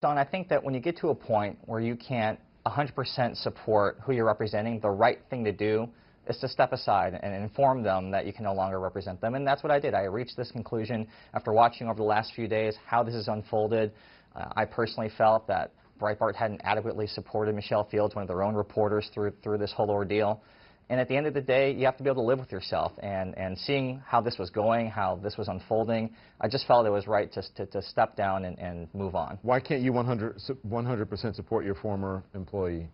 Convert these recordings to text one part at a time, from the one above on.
Don, I think that when you get to a point where you can't 100% support who you're representing, the right thing to do is to step aside and inform them that you can no longer represent them. And that's what I did. I reached this conclusion after watching over the last few days how this has unfolded. I personally felt that Breitbart hadn't adequately supported Michelle Fields, one of their own reporters, through this whole ordeal. And at the end of the day, you have to be able to live with yourself. And seeing how this was going, how this was unfolding, I just felt it was right to step down and move on. Why can't you 100% support your former employee?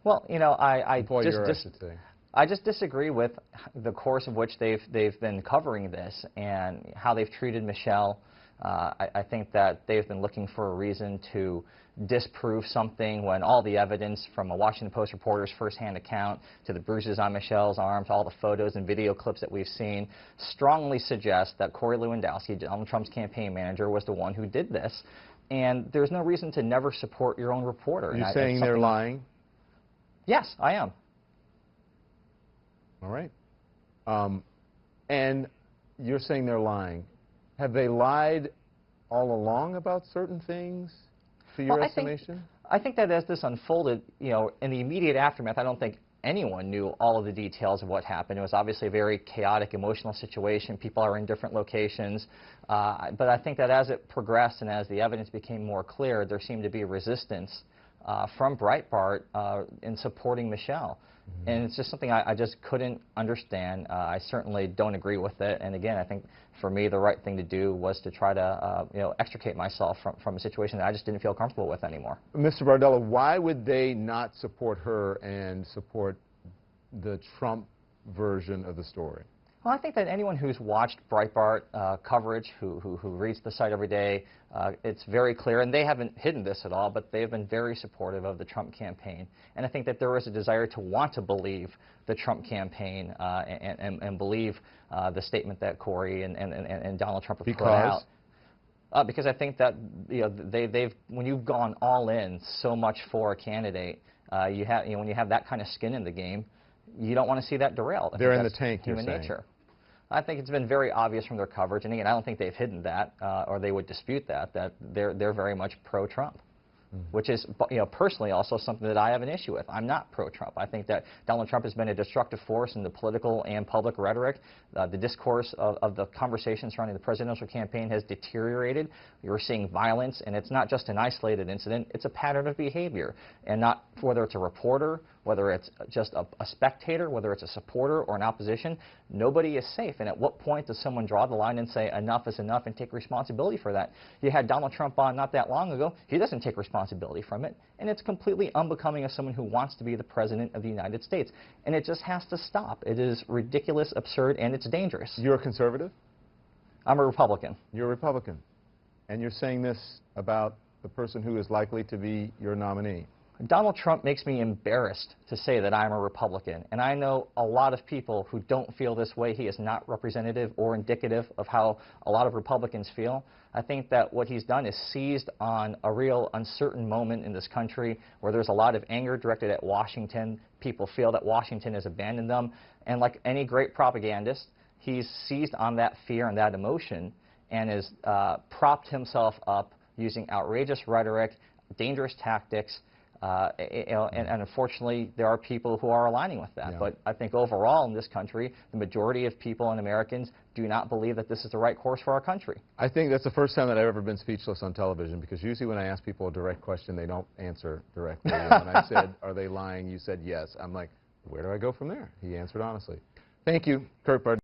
Well, you know, I just disagree with the course of which they've been covering this and how they've treated Michelle. I think that they've been looking for a reason to disprove something when all the evidence from a Washington Post reporter's firsthand account to the bruises on Michelle's arms, all the photos and video clips that we've seen strongly suggest that Corey Lewandowski, Donald Trump's campaign manager, was the one who did this. And there's no reason to never support your own reporter. You're saying they're lying? Yes, I am. All right. And you're saying they're lying. Have they lied all along about certain things, to your estimation? I think that as this unfolded, you know, in the immediate aftermath, I don't think anyone knew all of the details of what happened. It was obviously a very chaotic, emotional situation. People are in different locations. But I think that as it progressed and as the evidence became more clear, there seemed to be resistance from Breitbart in supporting Michelle. And it's just something I just couldn't understand. I certainly don't agree with it. And again, I think for me, the right thing to do was to try to you know, extricate myself from a situation that I just didn't feel comfortable with anymore. Mr. Bardella, why would they not support her and support the Trump version of the story? Well, I think that anyone who's watched Breitbart coverage, who reads the site every day, it's very clear, and they haven't hidden this at all, but they've been very supportive of the Trump campaign. And I think that there is a desire to want to believe the Trump campaign and believe the statement that Corey and Donald Trump have put out. Because I think that, you know, when you've gone all in so much for a candidate, when you have that kind of skin in the game, you don't want to see that derailed. They're in the tank, human nature. I think it's been very obvious from their coverage, and again, I don't think they've hidden that, or they would dispute that they're very much pro-Trump. Which is, you know, personally also something that I have an issue with. I'm not pro-Trump. I think that Donald Trump has been a destructive force in the political and public rhetoric. The discourse of the conversation surrounding the presidential campaign has deteriorated. You're seeing violence, and it's not just an isolated incident. It's a pattern of behavior, and not whether it's a reporter, whether it's just a spectator, whether it's a supporter or an opposition. Nobody is safe. And at what point does someone draw the line and say enough is enough and take responsibility for that? You had Donald Trump on not that long ago. He doesn't take responsibility from it. And it's completely unbecoming of someone who wants to be the president of the United States. And it just has to stop. It is ridiculous, absurd, and it's dangerous. You're a conservative? I'm a Republican. You're a Republican. And you're saying this about the person who is likely to be your nominee. Donald Trump makes me embarrassed to say that I'm a Republican, and I know a lot of people who don't feel this way. He is not representative or indicative of how a lot of Republicans feel. I think that what he's done is seized on a real uncertain moment in this country where there's a lot of anger directed at Washington. People feel that Washington has abandoned them, and like any great propagandist, he's seized on that fear and that emotion and has propped himself up using outrageous rhetoric, dangerous tactics. And unfortunately, there are people who are aligning with that. Yeah. But I think overall in this country, the majority of people and Americans do not believe that this is the right course for our country. I think that's the first time that I've ever been speechless on television, because usually when I ask people a direct question, they don't answer directly. And when I said, are they lying, you said yes. I'm like, where do I go from there? He answered honestly. Thank you, Kurt Bardella.